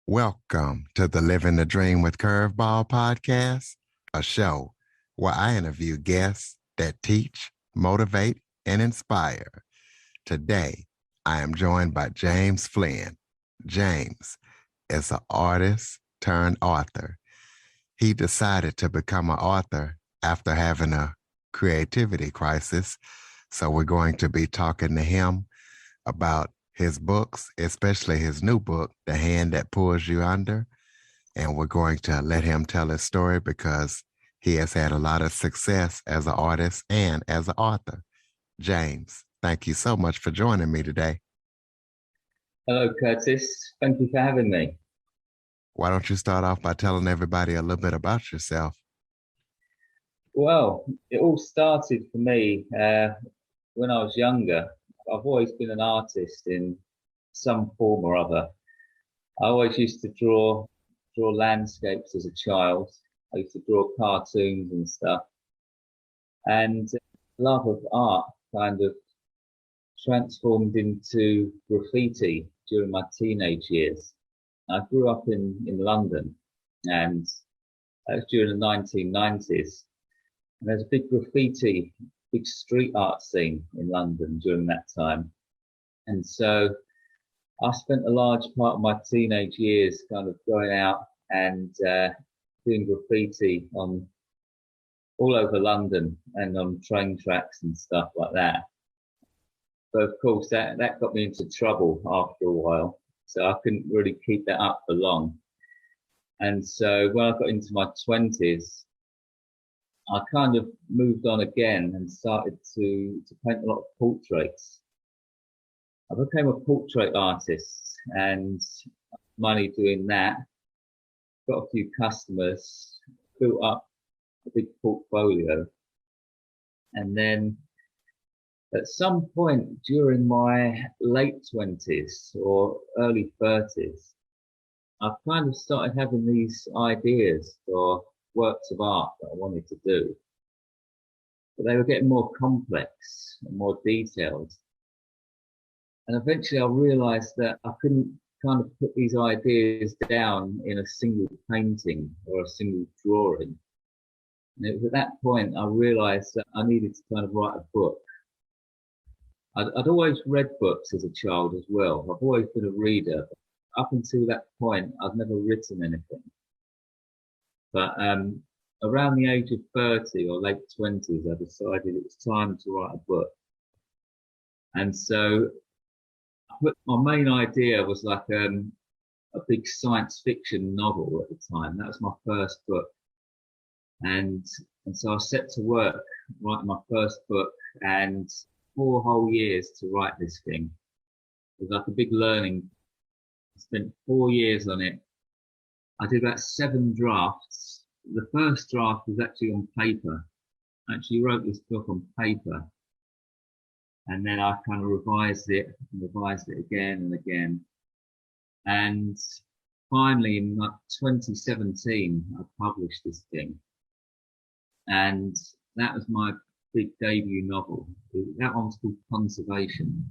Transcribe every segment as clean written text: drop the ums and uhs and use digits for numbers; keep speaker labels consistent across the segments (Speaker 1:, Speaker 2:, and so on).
Speaker 1: Welcome to the Living the Dream with Curveball podcast, a show where I interview guests that teach, motivate, and inspire. Today, I am joined by James Flynn. James is an artist turned author. He decided to become an author after having a creativity crisis. So we're going to be talking to him about his books, especially his new book, The Hand That Pulls You Under. And we're going to let him tell his story because he has had a lot of success as an artist and as an author. James, thank you so much for joining me today.
Speaker 2: Hello, Curtis. Thank you for having me.
Speaker 1: Why don't you start off by telling everybody a little bit about yourself?
Speaker 2: Well, it all started for me when I was younger. I've always been an artist in some form or other. I always used to draw landscapes as a child. I used to draw cartoons and stuff. And love of art kind of transformed into graffiti during my teenage years. I grew up in London, and that was during the 1990s. And there's a big street art scene in London during that time. And so I spent a large part of my teenage years kind of going out and doing graffiti on all over London and on train tracks and stuff like that. But of course, that got me into trouble after a while. So I couldn't really keep that up for long. And so when I got into my 20s, I kind of moved on again and started to paint a lot of portraits. I became a portrait artist and money doing that, got a few customers, built up a big portfolio. And then at some point during my late 20s or early 30s, I kind of started having these ideas for works of art that I wanted to do. But they were getting more complex and more detailed. And eventually I realized that I couldn't kind of put these ideas down in a single painting or a single drawing. And it was at that point I realized that I needed to kind of write a book. I'd always read books as a child as well. I've always been a reader. Up until that point, I'd never written anything. But around the age of 30 or late 20s, I decided it was time to write a book. And so my main idea was like a big science fiction novel at the time. That was my first book. And so I set to work writing my first book, and 4 whole years to write this thing. It was like a big learning. I spent 4 years on it. I did about 7 drafts. The first draft was actually on paper. I actually wrote this book on paper. And then I kind of revised it again and again. And finally in like 2017, I published this thing. And that was my big debut novel. That one was called Conservation.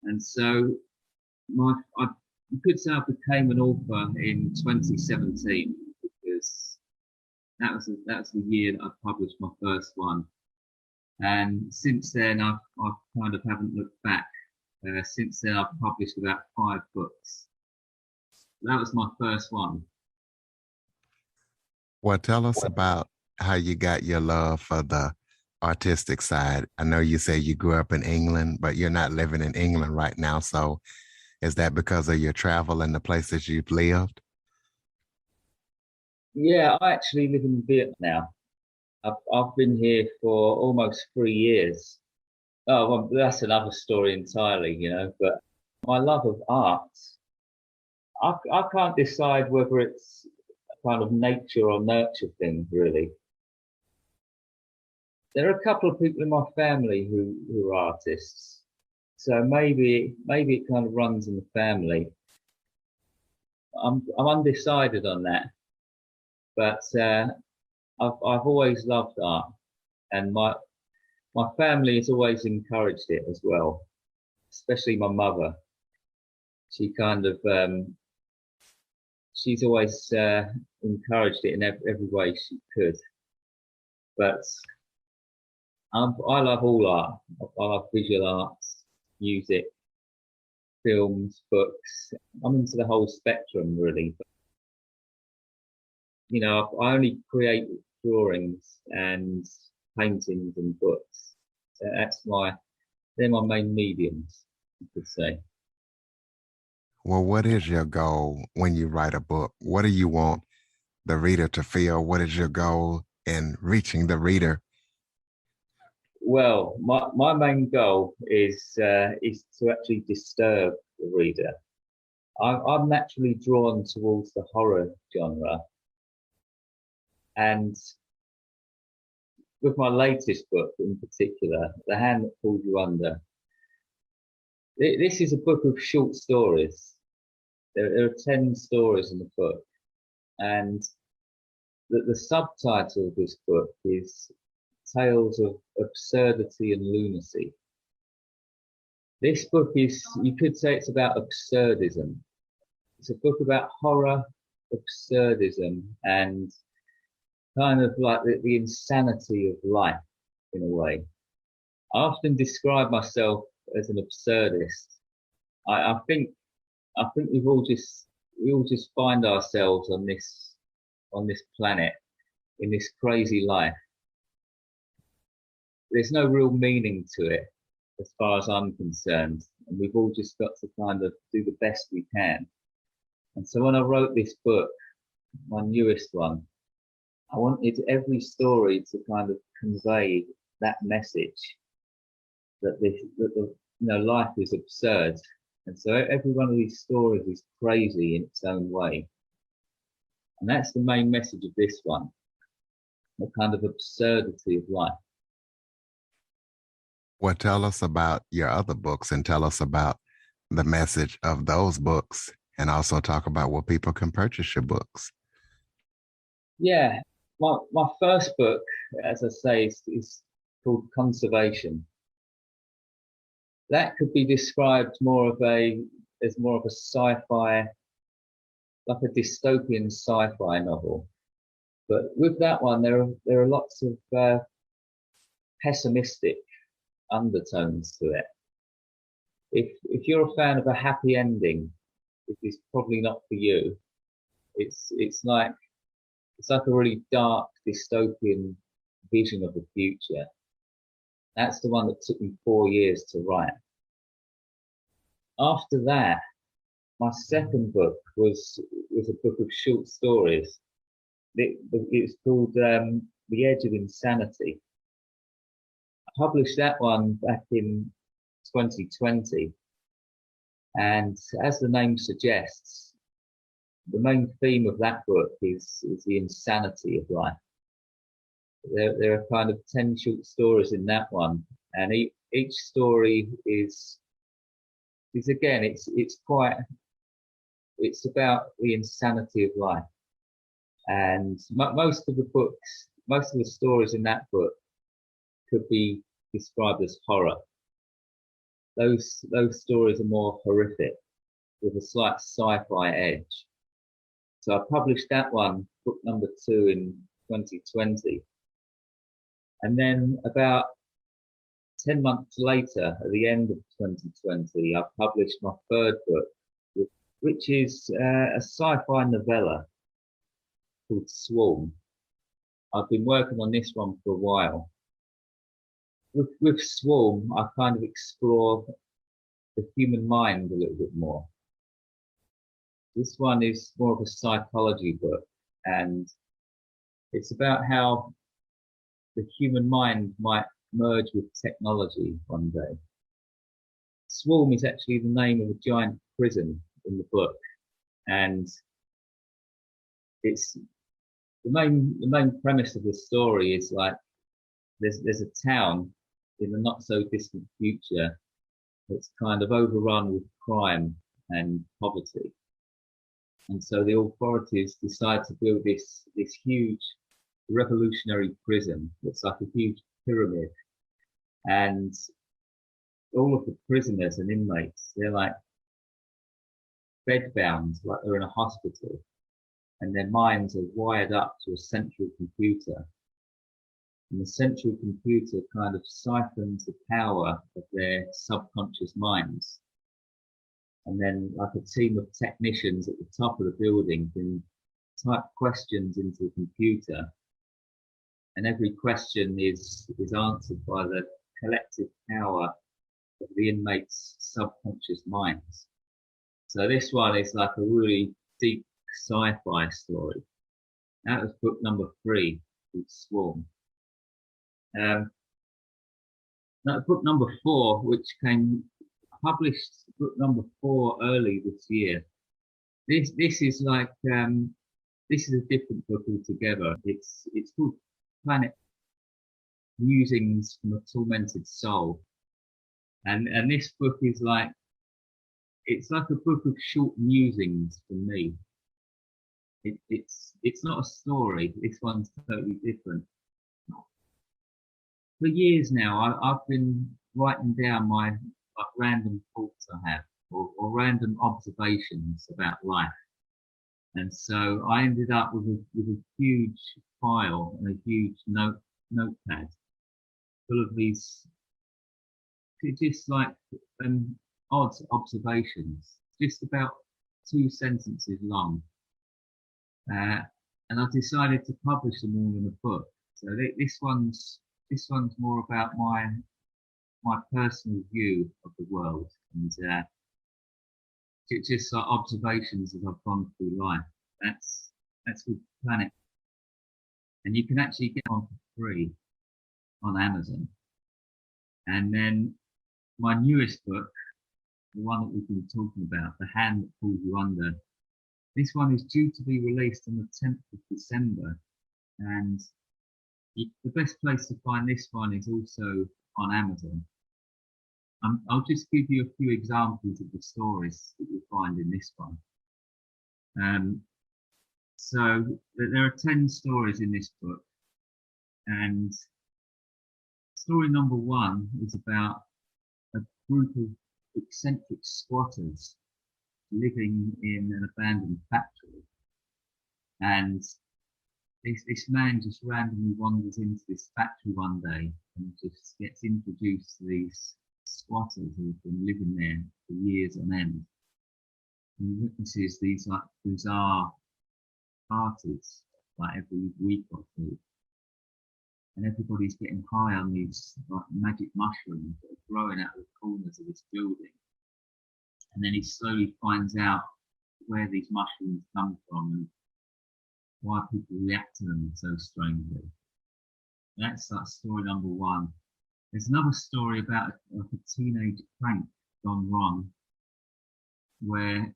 Speaker 2: And so you could say I became an author in 2017 because that was the year that I published my first one. And since then, I kind of haven't looked back. Since then, I've published about 5 books. That was my first one.
Speaker 1: Well, tell us about how you got your love for the artistic side. I know you say you grew up in England, but you're not living in England right now. So is that because of your travel and the places you've lived?
Speaker 2: Yeah, I actually live in Vietnam now. I've been here for almost 3 years. Oh, well, that's another story entirely, but my love of art, I can't decide whether it's a kind of nature or nurture thing, really. There are a couple of people in my family who are artists. So maybe it kind of runs in the family. I'm undecided on that. But I've always loved art, and my family has always encouraged it as well, especially my mother. She kind of she's always encouraged it in every way she could. But I love all art. I love visual arts, music, films, books. I'm into the whole spectrum, really. But, you know, I only create drawings and paintings and books. So they're my main mediums, you could say.
Speaker 1: Well, what is your goal when you write a book? What do you want the reader to feel? What is your goal in reaching the reader?
Speaker 2: Well, my main goal is to actually disturb the reader. I'm naturally drawn towards the horror genre, and with my latest book in particular, The Hand That Pulled You Under, this is a book of short stories. There are 10 stories in the book, and the subtitle of this book is Tales of Absurdity and Lunacy. This book is, you could say it's about absurdism. It's a book about horror, absurdism, and kind of like the insanity of life in a way. I often describe myself as an absurdist. I think we all just find ourselves on this planet in this crazy life. There's no real meaning to it as far as I'm concerned, and we've all just got to kind of do the best we can. And so when I wrote this book, my newest one, I wanted every story to kind of convey that message that life is absurd, and so every one of these stories is crazy in its own way, and that's the main message of this one, the kind of absurdity of life.
Speaker 1: Well, tell us about your other books and tell us about the message of those books, and also talk about where people can purchase your books.
Speaker 2: Yeah, my first book, as I say, is called Conservation. That could be described as more of a sci-fi, like a dystopian sci-fi novel. But with that one, there are lots of pessimistic undertones to it. If you're a fan of a happy ending, it is probably not for you. It's like a really dark dystopian vision of the future. That's the one that took me 4 years to write. After that, my second book was a book of short stories. It's called The Edge of Insanity. I published that one back in 2020, and as the name suggests, the main theme of that book is the insanity of life. There are kind of 10 short stories in that one, and each story is again, it's about the insanity of life. And most of the stories in that book could be described as horror. Those stories are more horrific with a slight sci-fi edge. So I published that one, book number 2, in 2020. And then about 10 months later, at the end of 2020, I published my third book, which is a sci-fi novella called Swarm. I've been working on this one for a while. With Swarm, I kind of explore the human mind a little bit more. This one is more of a psychology book, and it's about how the human mind might merge with technology one day. Swarm is actually the name of a giant prison in the book, and it's the main premise of the story is like there's a town in the not so distant future that's kind of overrun with crime and poverty. And so the authorities decide to build this huge revolutionary prison that's like a huge pyramid. And all of the prisoners and inmates, they're like bedbound, like they're in a hospital. and their minds are wired up to a central computer. And the central computer kind of siphons the power of their subconscious minds. And then like a team of technicians at the top of the building can type questions into the computer. And every question is answered by the collective power of the inmates' subconscious minds. So this one is like a really deep sci-fi story. That was book number 3, called Swarm. Now book number 4, which published book number 4 early this year. This is like this is a different book altogether. It's called Musings from a Tormented Soul, and this book is like, it's like a book of short musings for me. It's not a story. This one's totally different. For years now, I've been writing down my random thoughts I have, or random observations about life. And so I ended up with a huge file and a huge notepad full of these just like odd observations, just about 2 sentences long. And I decided to publish them all in a book. So this one's more about my personal view of the world, and just like observations as I've gone through life. That's called Planet, and you can actually get one for free on Amazon. And then my newest book, the one that we've been talking about, The Hand That Pulls You Under. This one is due to be released on the 10th of December, and the best place to find this one is also on Amazon. I'll just give you a few examples of the stories that you'll find in this one. So there are 10 stories in this book, and story number 1 is about a group of eccentric squatters living in an abandoned factory, and this man just randomly wanders into this factory one day and just gets introduced to these squatters who've been living there for years on end. And he witnesses these like bizarre parties like every week or 2. And everybody's getting high on these like magic mushrooms that are growing out of the corners of this building. And then he slowly finds out where these mushrooms come from and why people react to them so strangely. That's like story number 1. There's another story about a teenage prank gone wrong, where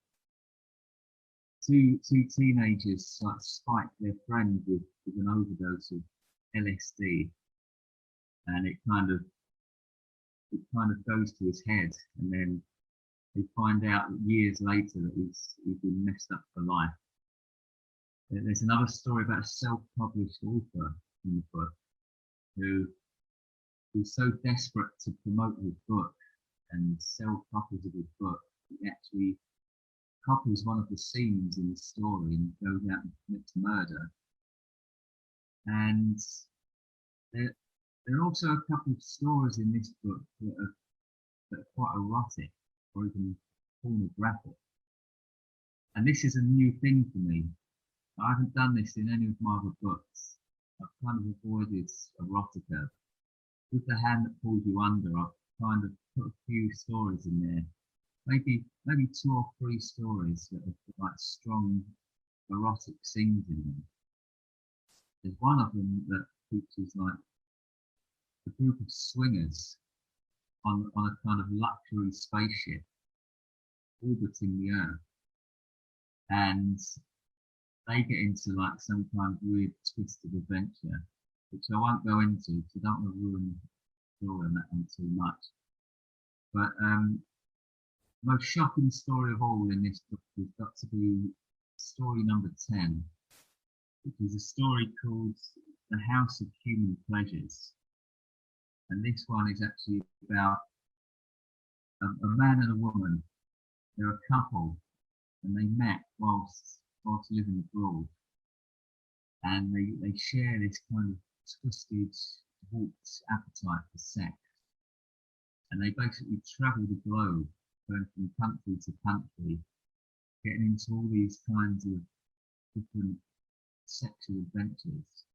Speaker 2: two teenagers like spike their friend with an overdose of LSD, and it kind of goes to his head, and then they find out years later that he's been messed up for life. There's another story about a self-published author in the book who's so desperate to promote his book and sell copies of his book, he actually copies one of the scenes in the story and goes out and commits murder. And there are also a couple of stories in this book that are quite erotic or even pornographic. And this is a new thing for me. I haven't done this in any of my other books. I've kind of avoided erotica. With The Hand That Pulls You Under, I've kind of put a few stories in there. Maybe 2 or 3 stories that have like strong erotic scenes in them. There's one of them that features like a group of swingers on a kind of luxury spaceship orbiting the Earth, and they get into like some kind of weird twisted adventure, which I won't go into because I don't want to ruin the story on that one too much. But the most shocking story of all in this book has got to be story number 10, which is a story called The House of Human Pleasures. And this one is actually about a man and a woman. They're a couple, and they met whilst whilst living abroad, and they share this kind of twisted, warped appetite for sex, and they basically travel the globe, going from country to country, getting into all these kinds of different sexual adventures,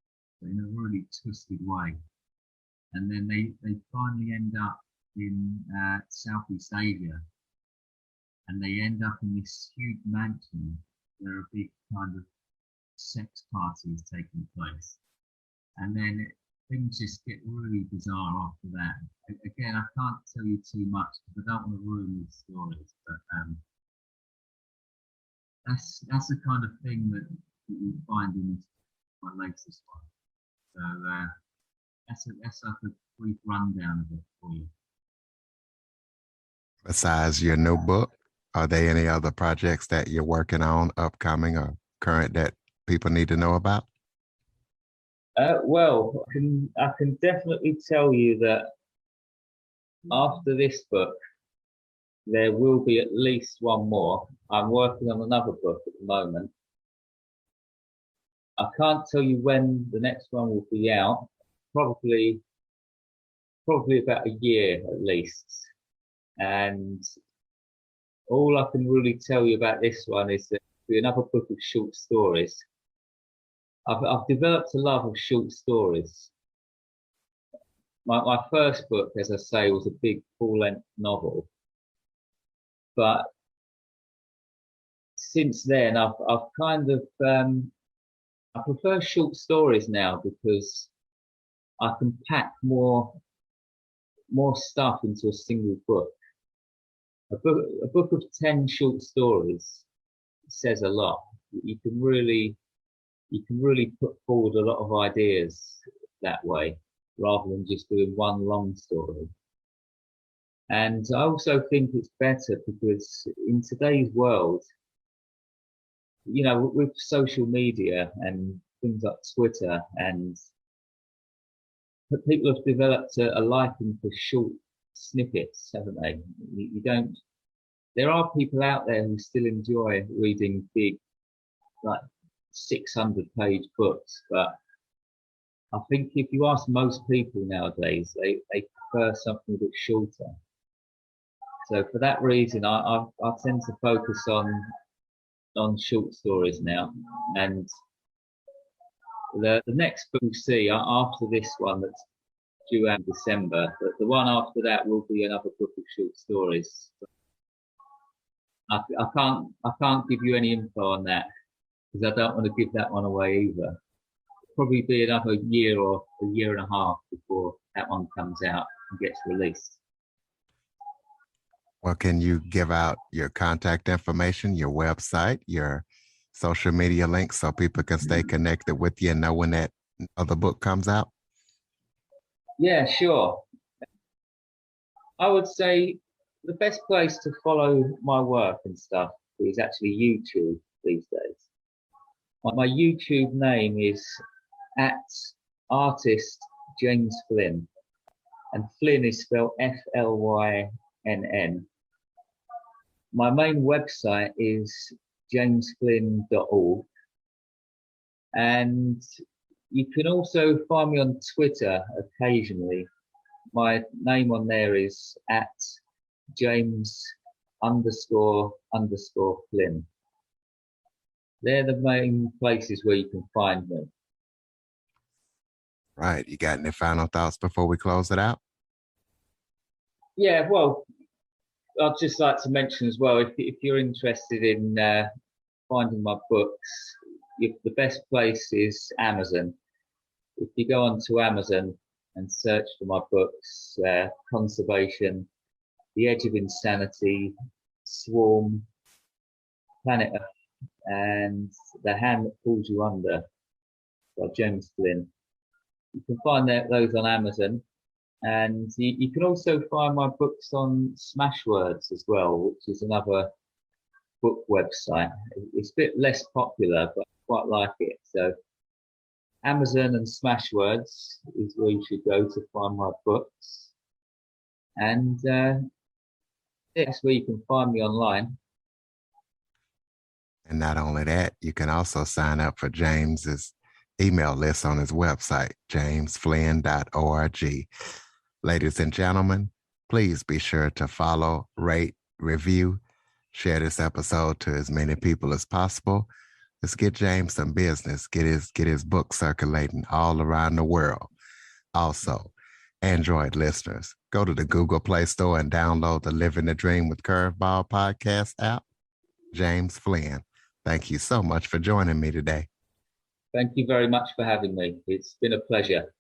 Speaker 2: but in a really twisted way. And then they finally end up in Southeast Asia, and they end up in this huge mansion where a big kind of sex party is taking place. And then things just get really bizarre after that. Again, I can't tell you too much because I don't want to ruin these stories, but that's the kind of thing that you find in my latest one. So that's like a brief rundown of it for you.
Speaker 1: Besides your new book, are there any other projects that you're working on, upcoming or current, that people need to know about?
Speaker 2: Well, I can definitely tell you that after this book, there will be at least one more. I'm working on another book at the moment. I can't tell you when the next one will be out. Probably about a year at least. And all I can really tell you about this one is that it'll be another book of short stories. I've developed a love of short stories. My first book, as I say, was a big full-length novel. But since then, I've kind of I prefer short stories now because I can pack more stuff into a single book. A book of 10 short stories says a lot. You can really put forward a lot of ideas that way, rather than just doing one long story. And I also think it's better because in today's world, with social media and things like Twitter, and people have developed a liking for short snippets, haven't they? You don't. There are people out there who still enjoy reading big, like 600-page books, but I think if you ask most people nowadays, they prefer something a bit shorter. So for that reason, I tend to focus on short stories now. And the next book you see after this one that's due out in December, the one after that will be another book of short stories. I can't give you any info on that because I don't want to give that one away either. It'll probably be another year or a year and a half before that one comes out and gets released.
Speaker 1: Well, can you give out your contact information, your website, your social media links so people can stay connected with you and know when that other book comes out?
Speaker 2: Yeah, sure. I would say the best place to follow my work and stuff is actually YouTube these days. My YouTube name is @artist James Flynn, and Flynn is spelled Flynn. My main website is jamesflynn.org, and you can also find me on Twitter occasionally. My name on there is @James__Flynn. They're the main places where you can find me.
Speaker 1: Right. You got any final thoughts before we close it out?
Speaker 2: Yeah, well, I'd just like to mention as well, if you're interested in finding my books, the best place is Amazon. If you go onto Amazon and search for my books, Conservation, The Edge of Insanity, Swarm, Planet Earth, and The Hand That Pulls You Under by James Flynn. You can find those on Amazon, and you can also find my books on Smashwords as well, which is another book website. It's a bit less popular, but I quite like it. So Amazon and Smashwords is where you should go to find my books, and that's where you can find me online.
Speaker 1: And not only that, you can also sign up for James's email list on his website, jamesflynn.org. Ladies and gentlemen, please be sure to follow, rate, review, share this episode to as many people as possible. Let's get James some business, get his book circulating all around the world. Also, Android listeners, go to the Google Play Store and download the Living the Dream with Curveball podcast app. James Flynn, thank you so much for joining me today.
Speaker 2: Thank you very much for having me. It's been a pleasure.